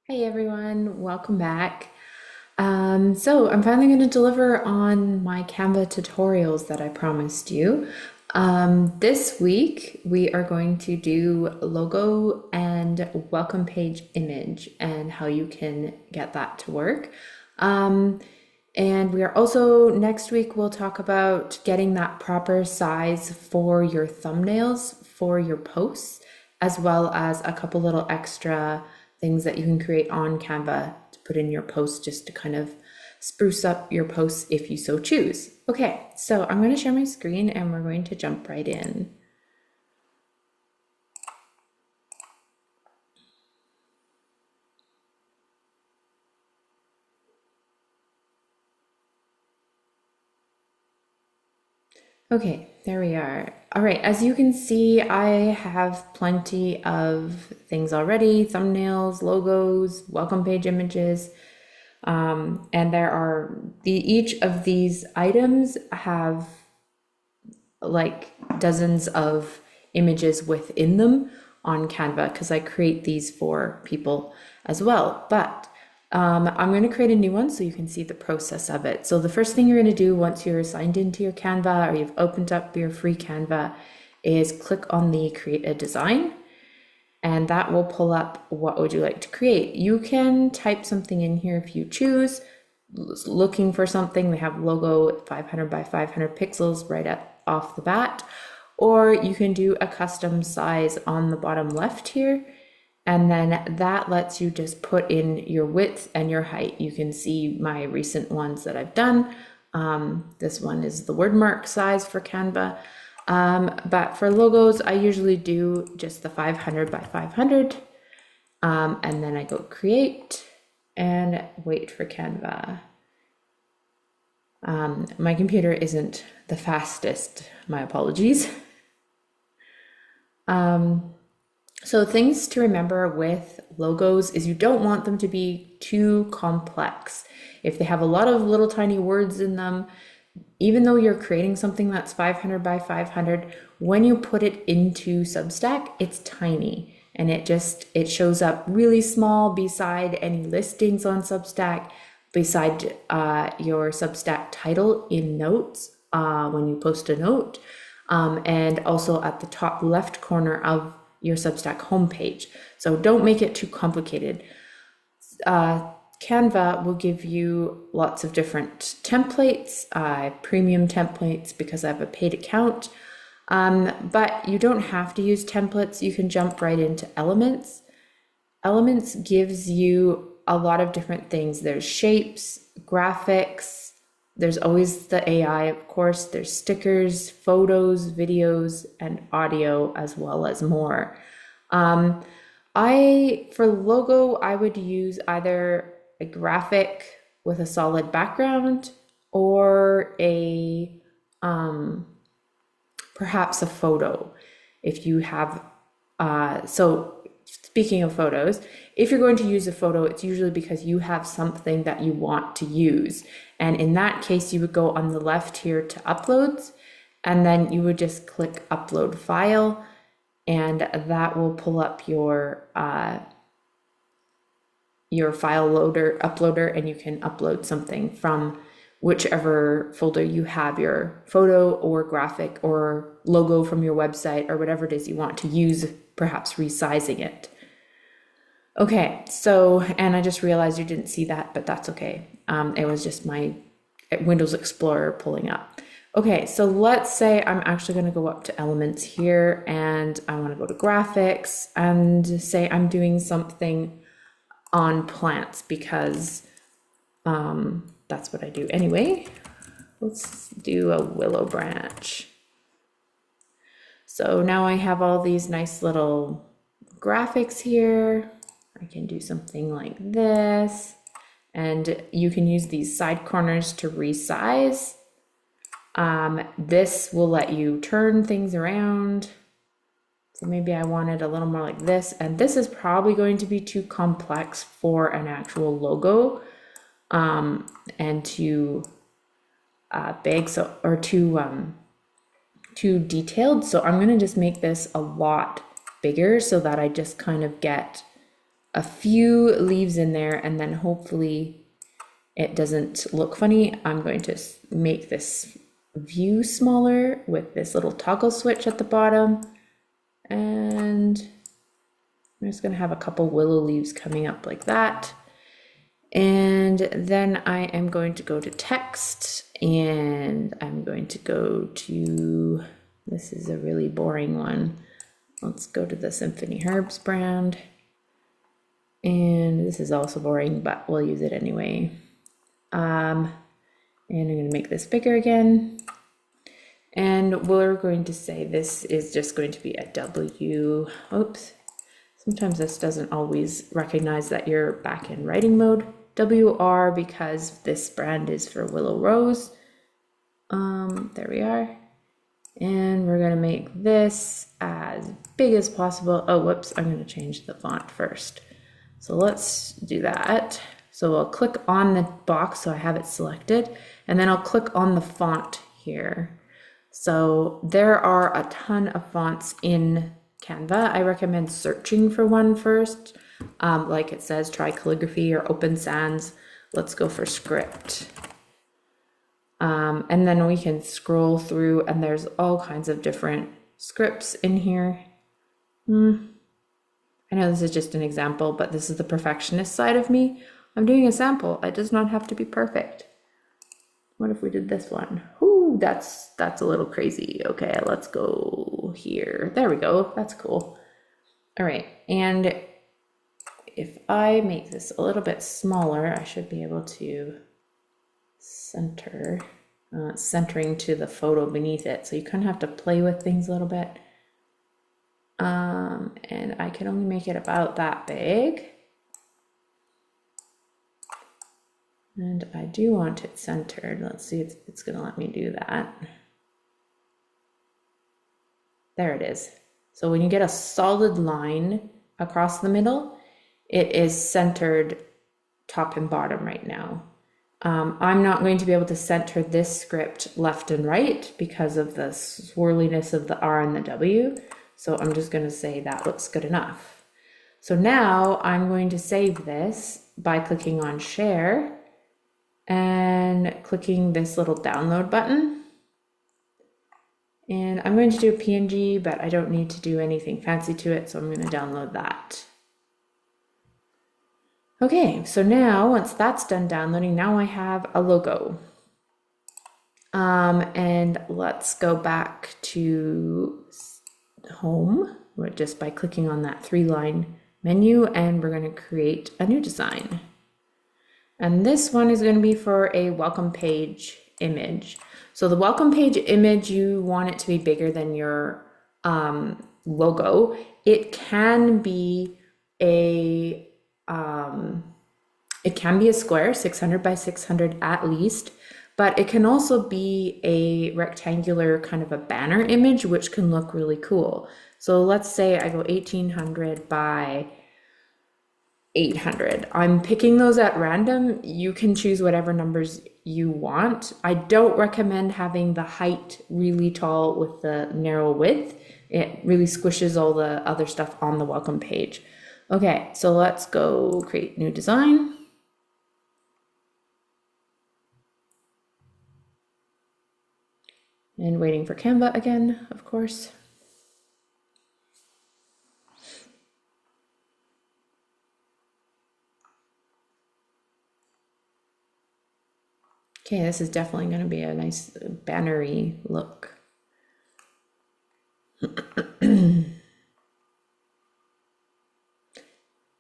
Hey everyone, welcome back. So I'm finally going to deliver on my Canva tutorials that I promised you. This week we are going to do logo and welcome page image and how you can get that to work. And we are also, next week, we'll talk about getting that proper size for your thumbnails for your posts, as well as a couple little extra things that you can create on Canva to put in your posts just to kind of spruce up your posts if you so choose. Okay, so I'm going to share my screen and we're going to jump right in. Okay, there we are. All right, as you can see, I have plenty of things already, thumbnails, logos, welcome page images, and there are each of these items have like dozens of images within them on Canva because I create these for people as well. But I'm going to create a new one so you can see the process of it. So the first thing you're going to do once you're signed into your Canva or you've opened up your free Canva is click on the create a design, and that will pull up what would you like to create. You can type something in here if you choose. Looking for something, we have logo 500 by 500 pixels right up off the bat, or you can do a custom size on the bottom left here, and then that lets you just put in your width and your height. You can see my recent ones that I've done. This one is the word mark size for Canva, but for logos I usually do just the 500 by 500, and then I go create and wait for Canva. My computer isn't the fastest, my apologies. So things to remember with logos is you don't want them to be too complex. If they have a lot of little tiny words in them, even though you're creating something that's 500 by 500, when you put it into Substack, it's tiny and it shows up really small beside any listings on Substack, beside your Substack title in notes when you post a note, and also at the top left corner of your Substack homepage. So don't make it too complicated. Canva will give you lots of different templates, premium templates because I have a paid account, but you don't have to use templates. You can jump right into Elements. Elements gives you a lot of different things. There's shapes, graphics, there's always the AI, of course, there's stickers, photos, videos, and audio, as well as more. For logo, I would use either a graphic with a solid background or perhaps a photo. If you have, so speaking of photos, if you're going to use a photo, it's usually because you have something that you want to use. And in that case, you would go on the left here to uploads, and then you would just click upload file, and that will pull up your file uploader, and you can upload something from whichever folder you have your photo or graphic or logo from your website or whatever it is you want to use, perhaps resizing it. Okay, so, and I just realized you didn't see that, but that's okay. It was just my Windows Explorer pulling up. Okay, so let's say I'm actually going to go up to Elements here and I want to go to Graphics and say I'm doing something on plants because that's what I do anyway. Let's do a willow branch. So now I have all these nice little graphics here. I can do something like this, and you can use these side corners to resize. This will let you turn things around. So maybe I want it a little more like this, and this is probably going to be too complex for an actual logo, and too big, so, or too detailed. So I'm gonna just make this a lot bigger so that I just kind of get a few leaves in there, and then hopefully it doesn't look funny. I'm going to make this view smaller with this little toggle switch at the bottom. And I'm just going to have a couple willow leaves coming up like that. And then I am going to go to text, and I'm going to go to, this is a really boring one. Let's go to the Symphony Herbs brand. And this is also boring, but we'll use it anyway. And I'm going to make this bigger again. And we're going to say this is just going to be a W. Oops. Sometimes this doesn't always recognize that you're back in writing mode. WR, because this brand is for Willow Rose. There we are. And we're going to make this as big as possible. Oh, whoops. I'm going to change the font first. So let's do that. So I'll click on the box so I have it selected, and then I'll click on the font here. So there are a ton of fonts in Canva. I recommend searching for one first. Like it says, try calligraphy or open sans. Let's go for script. And then we can scroll through, and there's all kinds of different scripts in here. I know this is just an example, but this is the perfectionist side of me. I'm doing a sample. It does not have to be perfect. What if we did this one? Ooh, that's a little crazy. Okay, let's go here. There we go. That's cool. All right, and if I make this a little bit smaller, I should be able to center, centering to the photo beneath it. So you kind of have to play with things a little bit. And I can only make it about that big. And I do want it centered. Let's see if it's going to let me do that. There it is. So when you get a solid line across the middle, it is centered top and bottom right now. I'm not going to be able to center this script left and right because of the swirliness of the R and the W. So I'm just going to say that looks good enough. So now I'm going to save this by clicking on share and clicking this little download button. And I'm going to do a PNG, but I don't need to do anything fancy to it, so I'm going to download that. Okay, so now once that's done downloading, now I have a logo. And let's go back to home just by clicking on that 3-line menu, and we're going to create a new design. And this one is going to be for a welcome page image. So the welcome page image, you want it to be bigger than your logo. It can be a square, 600 by 600 at least, but it can also be a rectangular kind of a banner image, which can look really cool. So let's say I go 1800 by 800. I'm picking those at random. You can choose whatever numbers you want. I don't recommend having the height really tall with the narrow width. It really squishes all the other stuff on the welcome page. Okay, so let's go create new design. And waiting for Canva again, of course. Okay, this is definitely going to be a nice bannery look.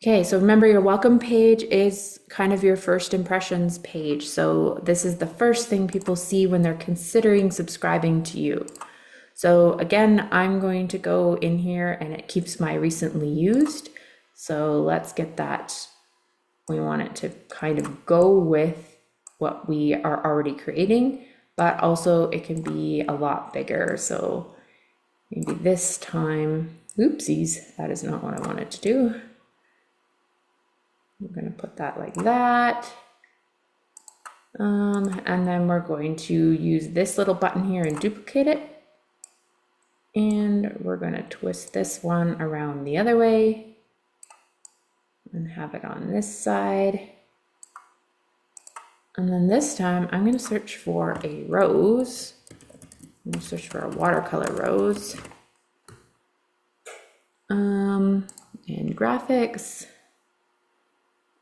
Okay, so remember your welcome page is kind of your first impressions page. So this is the first thing people see when they're considering subscribing to you. So again, I'm going to go in here and it keeps my recently used. So let's get that. We want it to kind of go with what we are already creating, but also it can be a lot bigger. So maybe this time, oopsies, that is not what I wanted to do. We're going to put that like that. And then we're going to use this little button here and duplicate it. And we're going to twist this one around the other way. and have it on this side. And then this time I'm going to search for a rose. I'm going to search for a watercolor rose. And graphics.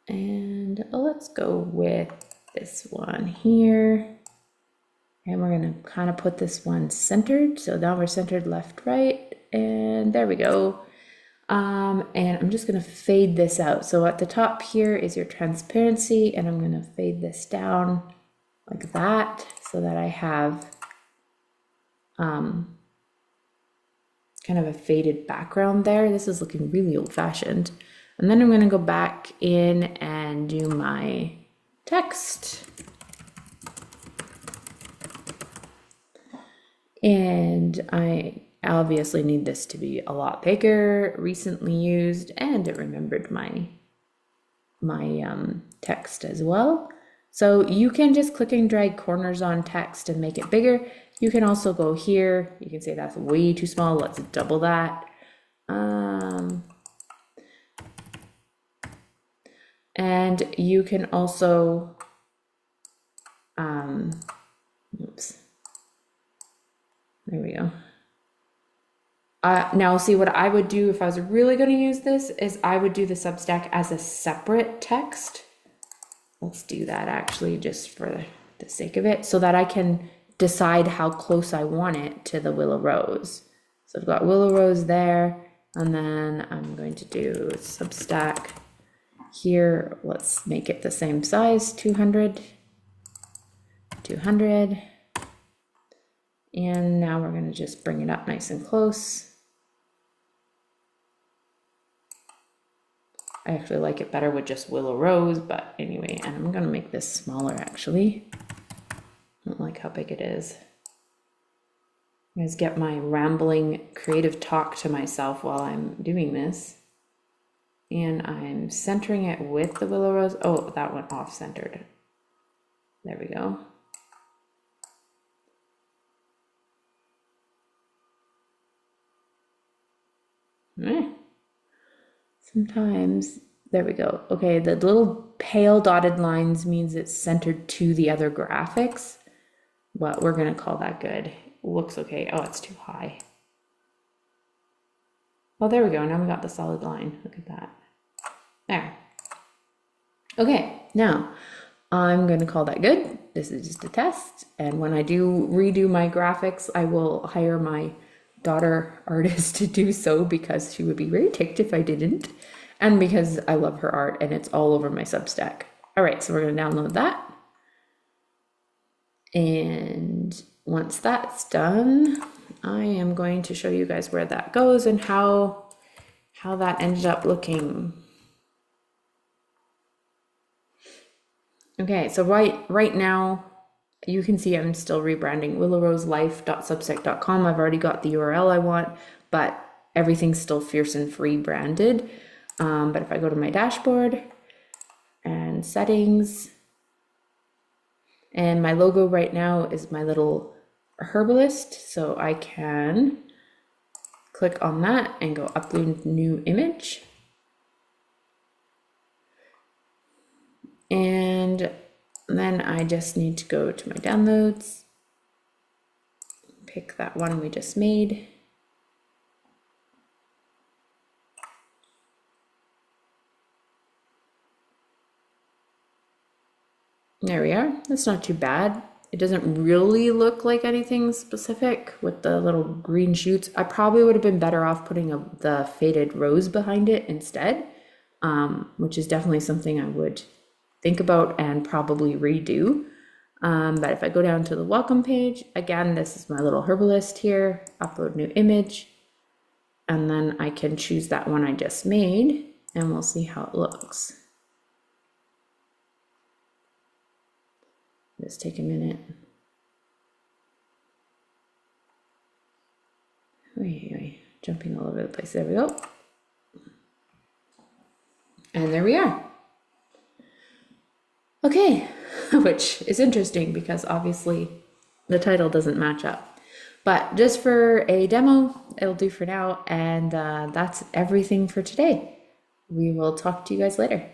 And let's go with this one here. And we're going to kind of put this one centered. So now we're centered left, right, and there we go. And I'm just going to fade this out. So at the top here is your transparency, and I'm going to fade this down like that so that I have kind of a faded background there. This is looking really old-fashioned. And then I'm going to go back in and do my text. And I obviously need this to be a lot bigger, recently used, and it remembered my text as well. So you can just click and drag corners on text and make it bigger. You can also go here. You can say that's way too small. Let's double that. And you can also, oops, there we go. Now see, what I would do if I was really going to use this is I would do the Substack as a separate text. Let's do that actually, just for the sake of it, so that I can decide how close I want it to the willow rose. So I've got willow rose there, and then I'm going to do Substack here. Let's make it the same size, 200, 200. And now we're going to just bring it up nice and close. I actually like it better with just willow rose, but anyway, and I'm going to make this smaller actually. I don't like how big it is. You guys get my rambling creative talk to myself while I'm doing this. And I'm centering it with the willow rose. Oh, that went off centered. There we go. Sometimes, there we go. Okay, the little pale dotted lines means it's centered to the other graphics. Well, we're gonna call that good. Looks okay. Oh, it's too high. Oh, there we go. Now we got the solid line. Look at that. There. Okay, now I'm gonna call that good. This is just a test. And when I do redo my graphics, I will hire my daughter artist to do so, because she would be very ticked if I didn't, and because I love her art and it's all over my Substack. All right, so we're going to download that, and once that's done, I am going to show you guys where that goes and how that ended up looking. Okay, so right now you can see I'm still rebranding willowroselife.substack.com. I've already got the URL I want, but everything's still Fierce and Free branded. But if I go to my dashboard and settings, and my logo right now is my little herbalist, so I can click on that and go upload new image. And then I just need to go to my downloads, pick that one we just made. There we are. That's not too bad. It doesn't really look like anything specific with the little green shoots. I probably would have been better off putting the faded rose behind it instead, which is definitely something I would think about and probably redo. But if I go down to the welcome page, again, this is my little herbalist here, upload new image, and then I can choose that one I just made, and we'll see how it looks. Just take a minute. Jumping all over the place. There we go. And there we are. Okay, which is interesting because obviously the title doesn't match up. But just for a demo, it'll do for now. And that's everything for today. we will talk to you guys later.